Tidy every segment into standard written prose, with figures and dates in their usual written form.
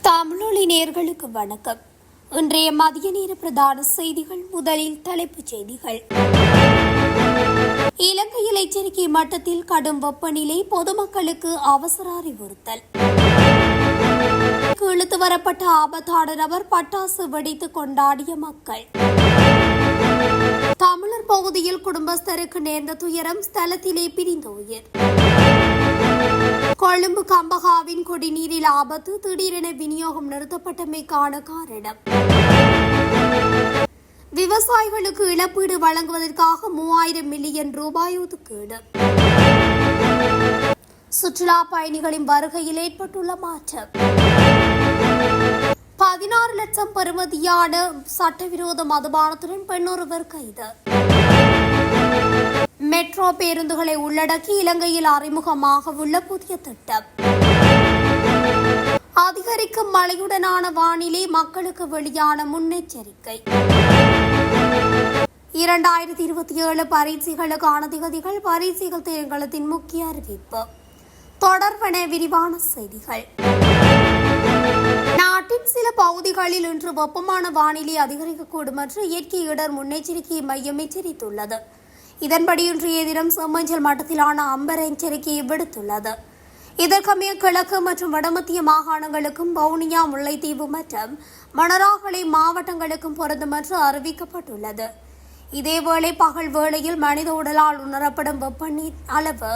தமிழொலி நேயர்களுக்கு வணக்கம். இன்றைய மதிய நேர பிரதான செய்திகள். முதலில் தலைப்புச் செய்திகள். இலங்கையில் எச்சரிக்கை மட்டத்தில் கடும் வெப்பநிலை, பொதுமக்களுக்கு அவசர அறிவுறுத்தல். இழுத்து வரப்பட்ட ஆபத்தான நபர், பட்டாசு வெடித்து கொண்டாடிய மக்கள். தமிழர் பகுதியில் குடும்பஸ்தருக்கு நேர்ந்த துயரம், ஸ்தலத்திலே பிரிந்த உயிர். கொழும்பு கம்பகாவின் குடிநீரில் ஆபத்து, திடீரென விநியோகம் நிறுத்தப்பட்டமைக்கான காரணம். விவசாயிகளுக்கு இழப்பீடு வழங்குவதற்காக 3000 மில்லியன் ரூபாய் ஒதுக்கீடு. சுற்றுலா பயணிகளின் வருகையில் ஏற்பட்டுள்ள மாற்றம். 16 லட்சம் பெறுமதியான சட்டவிரோத மதுபானத்துடன் பெண்ணொருவர் கைது. மெட்ரோ பேருந்துகளை உள்ளடக்கி இலங்கையில் அறிமுகமாக உள்ள புதிய திட்டம். அதிகரிக்கும் மழையுடனான வானிலை, மக்களுக்கு வெளியான முன்னெச்சரிக்கை. 2027 பரீட்சைகளுக்கான திகதிகள், பரீட்சைகள் தேர்தலத்தின் முக்கிய அறிவிப்பு. தொடர்பன விரிவான செய்திகள். நாட்டின் சில பகுதிகளில் இன்று வெப்பமான வானிலை அதிகரிக்கக்கூடும் என்று இயற்கை இடர் முன்னெச்சரிக்கை மையம் எச்சரித்துள்ளது. இதன்படி இன்றைய தினம் செம்மஞ்சள் மட்டத்திலான அம்பர் எச்சரிக்கையை விடுத்துள்ளது. இதற்கமைய கிழக்கு மற்றும் வடமத்திய மாகாணங்களுக்கும் வவுனியா, முல்லைத்தீவு மற்றும் மணராகலை மாவட்டங்களுக்கும் பொருந்தும் என்று அறிவிக்கப்பட்டுள்ளது. இதேவேளை பகல் வேளையில் மனித உடலால் உணரப்படும் வெப்பநீர் அளவு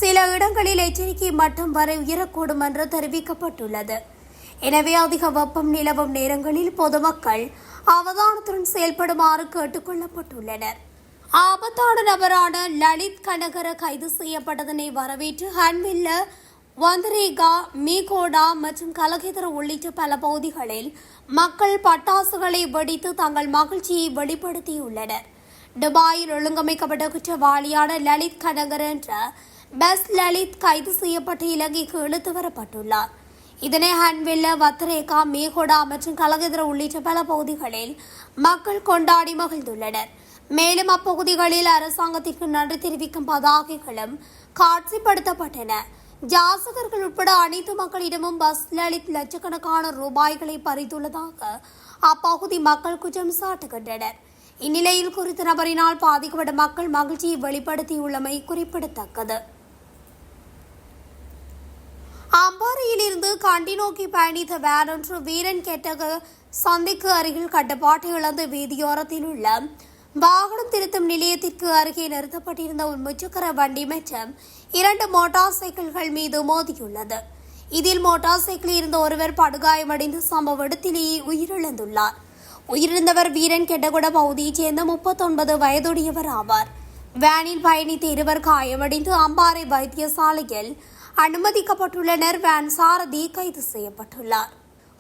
சில இடங்களில் எச்சரிக்கை மட்டம் வரை உயரக்கூடும் என்று தெரிவிக்கப்பட்டுள்ளது. எனவே அதிக வெப்பம் நிலவும் நேரங்களில் பொதுமக்கள் அவதானத்துடன் செயல்படுமாறு கேட்டுக் கொள்ளப்பட்டுள்ளனர். ஆபத்தான நபரான லலித் கனகர கைது செய்யப்பட்டதனை வரவேற்று ஹன்வில்ல, வந்தரேகா, மீகோடா மற்றும் கலகேதர உள்ளிட்ட பல பகுதிகளில் மக்கள் பட்டாசுகளை வெடித்து தங்கள் மகிழ்ச்சியை வெளிப்படுத்தியுள்ளனர். துபாயில் ஒழுங்கமைக்கப்பட்ட குற்றவாளியான லலித் கனகர் என்ற பஸ் லலித் கைது செய்யப்பட்டு இலங்கைக்கு இழுத்து வரப்பட்டுள்ளார். இதனை ஹன்வில்ல, வத்தரேகா, மீகோடா மற்றும் கலகேதர உள்ளிட்ட பல பகுதிகளில் மக்கள் கொண்டாடி மகிழ்ந்துள்ளனர். மேலும் அப்பகுதிகளில் அரசாங்கத்திற்கு நன்றி தெரிவிக்கும் பதாகைகளும் காட்சிப்படுத்தப்பட்டன. ஜாசகர்கள் உட்பட அனைத்து மக்களிடமும் பஸ் லலித் லட்சக்கணக்கான ரூபாய்களை பறித்துள்ளதாக அப்பகுதி மக்கள் குற்றம் சாட்டுகின்றனர். இந்நிலையில் குறித்த நபரினால் பாதிக்கப்பட்ட மக்கள் மகிழ்ச்சியை வெளிப்படுத்தியுள்ளமை குறிப்பிடத்தக்கது. அம்பாறையிலிருந்து கண்டி நோக்கி பயணித்த வேன் ஒன்று வீரன் கெட்டக சந்தைக்கு அருகில் கட்டுப்பாட்டை இழந்த வீதியோரத்தில் உள்ள வாகனம் திருத்தும் நிலையத்திற்கு அருகே நிறுத்தப்பட்டிருந்த ஒரு முச்சக்கர வண்டி மற்றும் 2 மோட்டார் சைக்கிள்கள் மீது மோதியுள்ளது. இதில் மோட்டார் சைக்கிளில் இருந்த ஒருவர் படுகாயமடைந்து சம்பவ இடத்திலேயே உயிரிழந்துள்ளார். உயிரிழந்தவர் வீரன் கெட்டகுட பகுதியைச் சேர்ந்த 39 வயதுடையவர் ஆவார். வேனில் பயணித்த 2 காயமடைந்து அம்பாறை வைத்தியசாலையில் அனுமதிக்கப்பட்டுள்ளனர். வேன் சாரதி கைது செய்யப்பட்டுள்ளார்.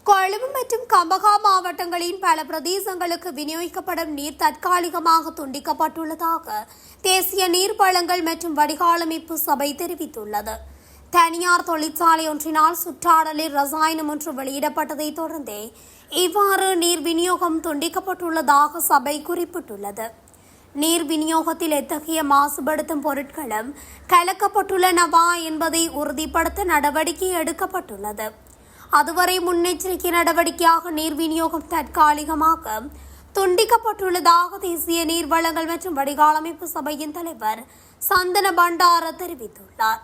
கொழும்பு மற்றும் கம்பகா மாவட்டங்களின் பல பிரதேசங்களுக்கு விநியோகிக்கப்படும் நீர் தற்காலிகமாக துண்டிக்கப்பட்டுள்ளதாக தேசிய நீர் வழங்கல் மற்றும் வடிகாலமைப்பு சபை தெரிவித்துள்ளது. தனியார் தொழிற்சாலை ஒன்றினால் சுற்றாடலில் ரசாயனம் ஒன்று வெளியிடப்பட்டதை தொடர்ந்தே இவ்வாறு நீர் விநியோகம் துண்டிக்கப்பட்டுள்ளதாக சபை குறிப்பிட்டுள்ளது. நீர் விநியோகத்தில் எத்தகைய மாசுபடுத்தும் பொருட்களும் கலக்கப்பட்டுள்ளனவா என்பதை உறுதிப்படுத்த நடவடிக்கை எடுக்கப்பட்டுள்ளது. அதுவரை முன்னெச்சரிக்கை நடவடிக்கையாக நீர் விநியோகம் தற்காலிகமாக துண்டிக்கப்பட்டுள்ளதாக தேசிய நீர் வழங்கல் மற்றும் வடிகாலமைப்பு சபையின் தலைவர் சந்தன பண்டார தெரிவித்துள்ளார்.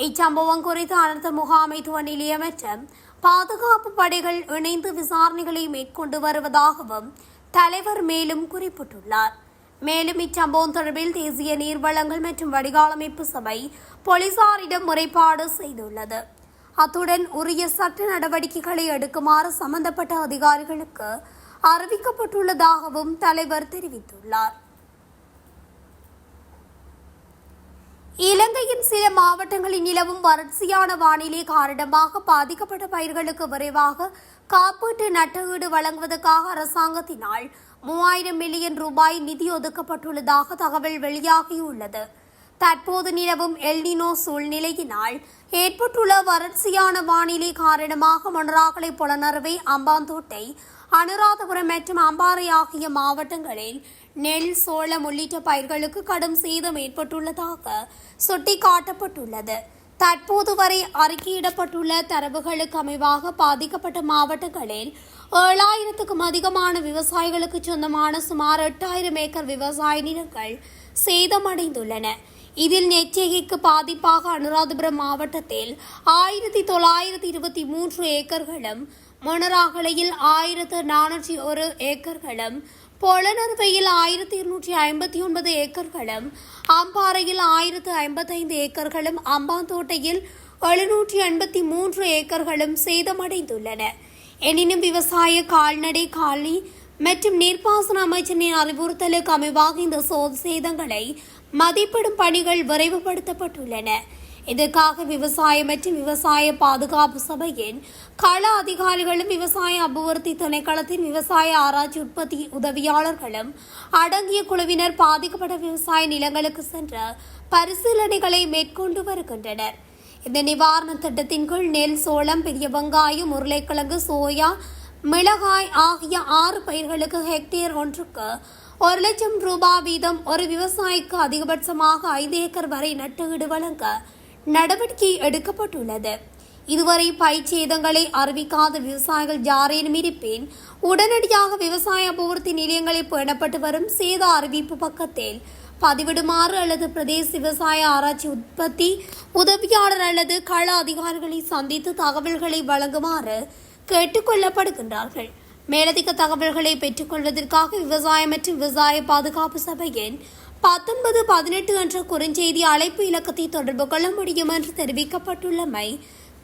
இச்சம்பவம் குறித்து அனர்த்த முகாமைத்துவ நிலையம் மற்றும் பாதுகாப்பு படைகள் இணைந்து விசாரணைகளை மேற்கொண்டு வருவதாகவும் தலைவர் மேலும் குறிப்பிட்டுள்ளார். மேலும் இச்சம்பவம் தொடர்பில் தேசிய நீர் வழங்கல் மற்றும் வடிகாலமைப்பு சபை போலீசாரிடம் முறைப்பாடு செய்துள்ளது. அத்துடன் உரிய சட்ட நடவடிக்கைகளை எடுக்குமாறு சம்பந்தப்பட்ட அதிகாரிகளுக்கு அறிவிக்கப்பட்டுள்ளதாகவும் தலைவர் தெரிவித்துள்ளார். இலங்கையின் சில மாவட்டங்களில் நிலவும் வறட்சியான வானிலை காரணமாக பாதிக்கப்பட்ட பயிர்களுக்கு விரைவாக காப்பீட்டு நட்டஈடு வழங்குவதற்காக அரசாங்கத்தினால் 3000 மில்லியன் ரூபாய் நிதி ஒதுக்கப்பட்டுள்ளதாக தகவல் வெளியாகியுள்ளது. தற்போது நிலவும் எல்னினோ சூழ்நிலையினால் ஏற்பட்டுள்ள வறட்சியான வானிலை காரணமாக மொனராகலை, பொலனறுவை, அம்பாந்தோட்டை, அனுராதபுரம் மற்றும் அம்பாறை ஆகிய மாவட்டங்களில் நெல், சோளம் உள்ளிட்ட பயிர்களுக்கு கடும் சேதம் ஏற்பட்டுள்ளதாக சுட்டிக்காட்டப்பட்டுள்ளது. தற்போது வரை அறிக்கையிடப்பட்டுள்ள தரவுகளுக்கு அமைவாக பாதிக்கப்பட்ட மாவட்டங்களில் 7,000க்கும் அதிகமான விவசாயிகளுக்கு சொந்தமான சுமார் 8,000 ஏக்கர் விவசாய நிலங்கள் சேதமடைந்துள்ளன. இதில் நெச்சைக்கு பாதிப்பாக அனுராதபுரம் மாவட்டத்தில் 1,923 ஏக்கர்களும், மொனராகலையில் 1,401 ஏக்கர்களும், பொலனறுவையில் 1,259 ஏக்கர்களும், அம்பாறையில் 1,055 ஏக்கர்களும், அம்பாந்தோட்டையில் 783 ஏக்கர்களும் சேதமடைந்துள்ளன. எனினும் விவசாய, கால்நடை, காலி மற்றும் நீர்ப்பாசன அமைச்சரின் அறிவுறுத்தலுக்கு அமைவாக இந்த சேதங்களை மதிப்பிடும் பணிகள் விரைவுபடுத்தப்பட்டுள்ளன. இதற்காக விவசாய மற்றும் விவசாய பாதுகாப்பு சபையின் கள அதிகாரிகளும், விவசாய அபிவிருத்தி திணைக்களத்தின் விவசாய ஆராய்ச்சி உற்பத்தி உதவியாளர்களும் அடங்கிய குழுவினர் பாதிக்கப்பட்ட விவசாய நிலங்களுக்கு சென்ற பரிசீலனைகளை மேற்கொண்டு வருகின்றனர். இந்த நிவாரண திட்டத்தின் கீழ் நெல், சோளம், பெரிய வெங்காயம், உருளைக்கிழங்கு, சோயா, மிளகாய் ஆகிய 6 பயிர்களுக்கு ஹெக்டேர் ஒன்றுக்கு 1,00,000 ரூபாய் வீதம் ஒரு விவசாயிக்கு அதிகபட்சமாக 5 ஏக்கர் வரை நட்டுஈடு வழங்க நடவடிக்கை எடுக்கப்பட்டுள்ளது. இதுவரை பயிர் சேதங்களை அறிவிக்காத விவசாயிகள் யாரேனும் இருப்பின் உடனடியாக விவசாய அபிவிருத்தி நிலையங்களில் பேணப்பட்டு வரும் சேத அறிவிப்பு பக்கத்தில் பதிவிடுமாறு அல்லது பிரதேச விவசாய ஆராய்ச்சி உற்பத்தி உதவியாளர் அல்லது கள அதிகாரிகளை சந்தித்து தகவல்களை வழங்குமாறு கேட்டுக் கொள்ளப்படுகின்றார்கள். மேலதிக தகவல்களை பெற்றுக்கொள்வதற்காக விவசாய மற்றும் விவசாய பாதுகாப்பு சபையின் 1918 என்ற குறுஞ்செய்தி அழைப்பு இலக்கத்தை தொடர்பு கொள்ள முடியும் என்று தெரிவிக்கப்பட்டுள்ளமை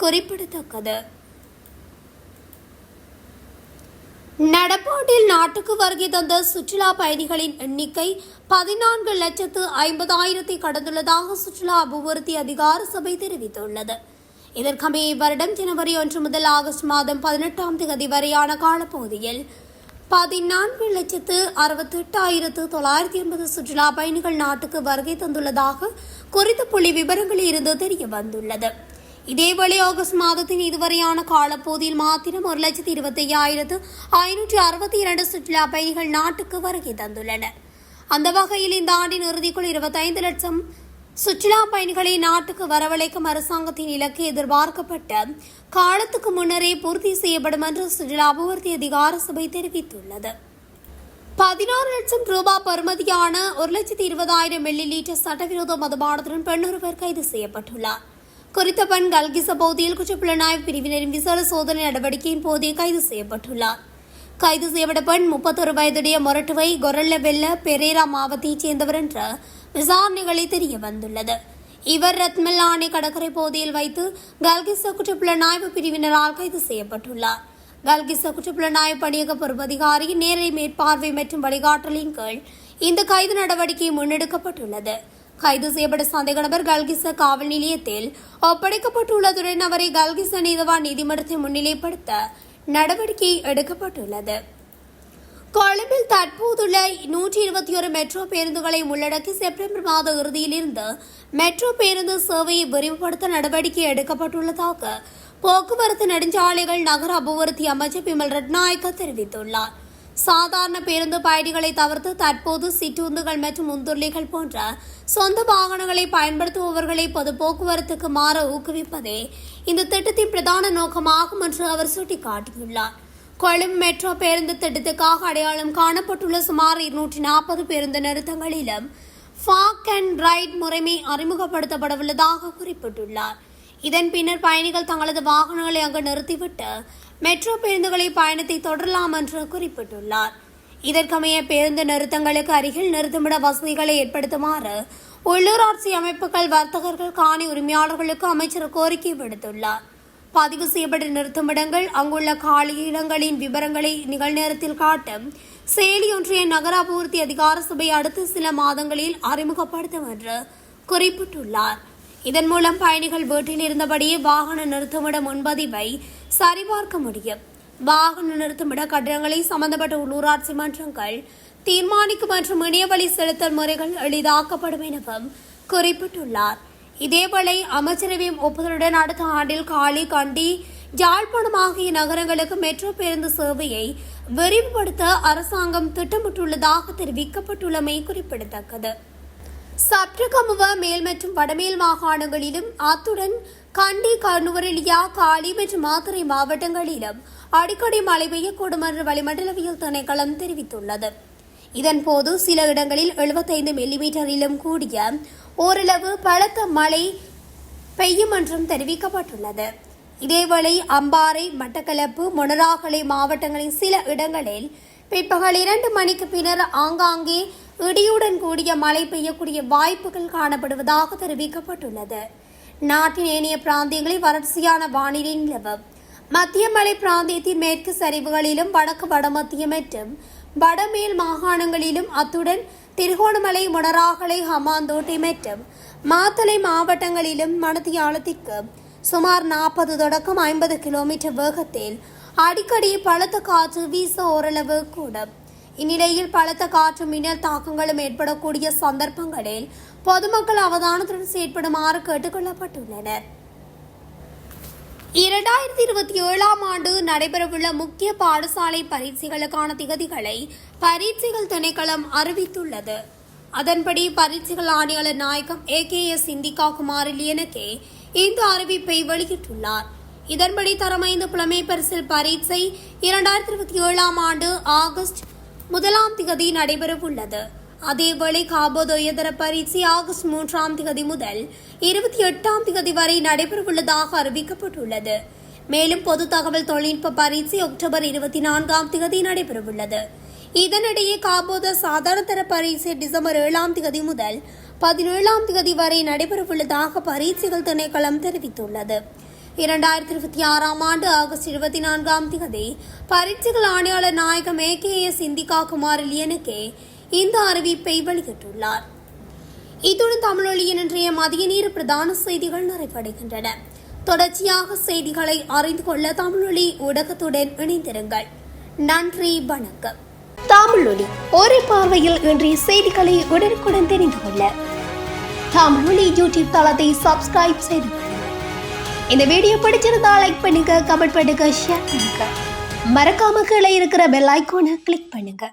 குறிப்பிடத்தக்கது. நடப்பாண்டில் நாட்டுக்கு வருகை தந்த சுற்றுலா பயணிகளின் எண்ணிக்கை 14,50,000 கடந்துள்ளதாக சுற்றுலா அபிவிருத்தி அதிகார சபை தெரிவித்துள்ளது. இதற்கமைய இவ்வருடம் ஜனவரி 1 முதல் ஆகஸ்ட் மாதம் 18ஆம் தேதி வரையான காலப்பகுதியில் 14,68,980 சுற்றுலா பயணிகள் நாட்டுக்கு வருகை தந்துள்ளதாக குறித்த புள்ளி விவரங்களில் இருந்து தெரிய வந்துள்ளது. இதேவேளை ஆகஸ்ட் மாதத்தின் இதுவரையான காலப்பகுதியில் மாத்திரம் 1,25,562 சுற்றுலா பயணிகள் நாட்டுக்கு வருகை தந்துள்ளனர். அந்த வகையில் இந்த ஆண்டின் இறுதிக்குள் 25 லட்சம் சுற்றுலா பயணிகளை நாட்டுக்கு வரவழைக்கும் அரசாங்கத்தின் இலக்கு எதிர்பார்க்கப்பட்ட காலத்துக்கு முன்னரே பூர்த்தி செய்யப்படும் என்று சுற்றுலா அபிவிருத்தி அதிகார சபை தெரிவித்துள்ளது. 16 லட்சம் ரூபாய் பெறுமதியான 1,20,000 மில்லி லீட்டர் சட்டவிரோத மதுபானத்துடன் பெண் ஒருவர் கைது செய்யப்பட்டுள்ளார். குறித்த பெண் கல்கிச பகுதியில் குற்றப்புலனாய்வு பிரிவினரின் விசேட சோதனை நடவடிக்கையின் போதே கைது செய்யப்பட்டுள்ளார். கைது செய்யப்பட்ட பெண் 31 வயதுடைய மொரட்டுவை கொரல்ல வெல்ல பெரேரா மாவட்டத்தைச் சேர்ந்தவர் என்ற விசாரணைகளை தெரிய வந்துள்ளது. இவர் ரத்மல்லானி கடற்கரை பகுதியில் வைத்து கல்கிச குற்றப்புலனாய்வு பிரிவினரால் கைது செய்யப்பட்டுள்ளார். கல்கிச குற்றப்புலனாய்வு பணியக பொறுப்பதிகாரியின் நேரடி மேற்பார்வை மற்றும் வழிகாட்டலின் கீழ் இந்த கைது நடவடிக்கை முன்னெடுக்கப்பட்டுள்ளது. கைது செய்யப்பட்ட சந்தேக நபர் கல்கிச காவல் நிலையத்தில் ஒப்படைக்கப்பட்டுள்ளதுடன் அவரை கல்கிச நீதவான் நீதிமன்றத்தை முன்னிலைப்படுத்த நடவடிக்கை எடுக்கப்பட்டுள்ளது. கொழும்பில் தற்போதுள்ள 121 மெட்ரோ பேருந்துகளை உள்ளடக்கி செப்டம்பர் மாத இறுதியிலிருந்து மெட்ரோ பேருந்து சேவையை விரிவுபடுத்த நடவடிக்கை எடுக்கப்பட்டுள்ளதாக போக்குவரத்து நெடுஞ்சாலைகள் நகர அபிவிருத்தி அமைச்சர் பிமல் ரட்நாயக்க தெரிவித்துள்ளார். சாதாரண பேருந்து பயணிகளை தவிர்த்து தற்போது சிற்றுந்துகள் மற்றும் முந்துருளிகள் போன்ற சொந்த வாகனங்களை பயன்படுத்துபவர்களை பொது போக்குவரத்துக்கு மாற ஊக்குவிப்பதே இந்த திட்டத்தின் பிரதான நோக்கமாகும் என்று அவர் சுட்டிக்காட்டியுள்ளார். கொழும்பு மெட்ரோ பேருந்து திட்டத்துக்காக அடையாளம் காணப்பட்டுள்ள சுமார் 240 பேருந்து நிறுத்தங்களிலும் ஃபாக் அண்ட் ரைட் முறைமை அறிமுகப்படுத்தப்படவுள்ளதாக குறிப்பிட்டுள்ளார். இதன் பின்னர் பயணிகள் தங்களது வாகனங்களை அங்கு நிறுத்திவிட்டு மெட்ரோ பேருந்துகளை பயணத்தை தொடரலாம் என்று குறிப்பிட்டுள்ளார். இதற்கமைய பேருந்து நிறுத்தங்களுக்கு அருகில் நிறுத்துமிட வசதிகளை ஏற்படுத்துமாறு உள்ளூராட்சி அமைப்புகள், வர்த்தகர்கள், காணி உரிமையாளர்களுக்கு அமைச்சர் கோரிக்கை விடுத்துள்ளார். பதிவு செய்யப்பட்ட நிறுத்துமிடங்கள், அங்குள்ள காலி இடங்களின் விவரங்களை நிகழ்நேரத்தில் காட்டும் செயலி ஒன்றிய நகர அபிவிருத்தி அதிகார சபை அடுத்த சில மாதங்களில் அறிமுகப்படுத்தும் என்று குறிப்பிட்டுள்ளார். இதன் மூலம் பயணிகள் வீட்டில் இருந்தபடியே வாகன நிறுத்துமிட முன்பதிவை சரிபார்க்க முடியும். வாகன நிறுத்துமிட கட்டணங்களை சம்பந்தப்பட்ட உள்ளூராட்சி மன்றங்கள் தீர்மானிக்கும் மற்றும் இணையவழி செலுத்தல் முறைகள் எளிதாக்கப்படும் எனவும் குறிப்பிட்டுள்ளார். இதேவேளை அமைச்சரவையின் ஒப்புதலுடன் அடுத்த ஆண்டில் காலி, கண்டி, யாழ்ப்பாணம் ஆகிய நகரங்களுக்கு மெட்ரோ பேருந்து சேவையை விரிவுபடுத்த அரசாங்கம் திட்டமிட்டுள்ளதாக தெரிவிக்கப்பட்டுள்ளமை குறிப்பிடத்தக்கது. சப்ரகமுவ மேல் மற்றும் வடமேல் மாகாணங்களிலும் அத்துடன் கண்டி கனுவரெலியா காலி மற்றும் மாத்தறை மாவட்டங்களிலும் அடிக்கடி மழை பெய்யக்கூடும் என்று வளிமண்டலவியல் திணைக்களம் தெரிவித்துள்ளது. இதன்போது சில இடங்களில் 75 மில்லிமீட்டரிலும் கூடிய ஓரளவு பலத்த மழை பெய்யும் என்றும் தெரிவிக்கப்பட்டுள்ளது. இதேவேளை அம்பாறை, மட்டக்களப்பு, மொனராகலை மாவட்டங்களின் சில இடங்களில் பிற்பகல் 2 மணிக்கு பின்னர் ஆங்காங்கே இடியுடன் கூடிய மழை பெய்யக்கூடிய வாய்ப்புகள் காணப்படுவதாக தெரிவிக்கப்பட்டுள்ளது. நாட்டின் ஏனைய பிராந்தியங்களில் வறட்சியான வானிலை நிலவும். மத்திய மலை பிராந்தியத்தின் மேற்கு சரிவுகளிலும் வடக்கு வடமத்திய மற்றும் வடமேல் மாகாணங்களிலும் அத்துடன் திருகோணமலை, மொனராகலை, ஹம்பாந்தோட்டை மற்றும் மாத்தளை மாவட்டங்களிலும் மணித்தியாலத்திற்கு சுமார் 40 தொடக்கம் 50 கிலோமீட்டர் வேகத்தில் அடிக்கடி பலத்த காற்று வீச ஓரளவு கூடும். இந்நிலையில் பலத்த காற்று மின்னல் தாக்கங்களும் ஏற்படக்கூடிய சந்தர்ப்பங்களில் பொதுமக்கள் அவதானத்துடன் செயற்படுமாறு கேட்டுக் கொள்ளப்பட்டுள்ளனர். 2027 ஆண்டு நடைபெறவுள்ள முக்கிய பாடசாலை பரீட்சைகளுக்கான திகதிகளை பரீட்சைகள் திணைக்களம் அறிவித்துள்ளது. அதன்படி பரீட்சைகள் ஆணையாளர் நாயகம் AKS இந்திகா குமார் லியனகே இந்த அறிவிப்பை வெளியிட்டுள்ளார். இதன்படி தரம் 5 புலமை பரிசில் பரீட்சை 2027 ஆண்டு ஆகஸ்ட் 1 நடைபெறவுள்ளது. அதேவேளை காபோதோயதர பரீட்சை ஆகஸ்ட் 3 முதல் 28 வரை நடைபெறவுள்ளதாக அறிவிக்கப்பட்டுள்ளது. மேலும் பொது தகவல் தொழில்நுட்ப பரீட்சை அக்டோபர் 24 நடைபெறவுள்ளது. இதனிடையே காபோத சாதாரணதர பரீட்சை டிசம்பர் 7 முதல் 17 வரை நடைபெறவுள்ளதாக பரீட்சைகள் திணைக்களம் தெரிவித்துள்ளது. 2026 ஆண்டு ஆகஸ்ட் 24 பரீட்சைகள் ஆணையாளர் நாயகம் AKS இந்திகா குமார் லியனகே இந்த அறிவிப்பை வெளியிட்டுள்ளார். இத்துடன் தமிழொலியின் இன்றைய மதிய நேர பிரதான செய்திகள் நிறைவடைகின்றன. தொடர்ச்சியாக செய்திகளை அறிந்து கொள்ள தமிழொலி ஊடகத்துடன் இணைந்திருங்கள். நன்றி, வணக்கம். தமிழொலி ஒரே பார்வையில் இன்றைய செய்திகளை உடனுக்குடன் தெரிந்து கொள்ள தமிழொலி யூடியூப் தளத்தை சப்ஸ்கிரைப் செய்து கொள்ளுங்கள். இந்த வீடியோ பிடிச்சிருந்தா லைக் பண்ணுங்க, கமெண்ட் பண்ணுங்க, ஷேர் பண்ணுங்க. மறக்காம கீழே இருக்கிற பெல் ஐகானை கிளிக் பண்ணுங்க.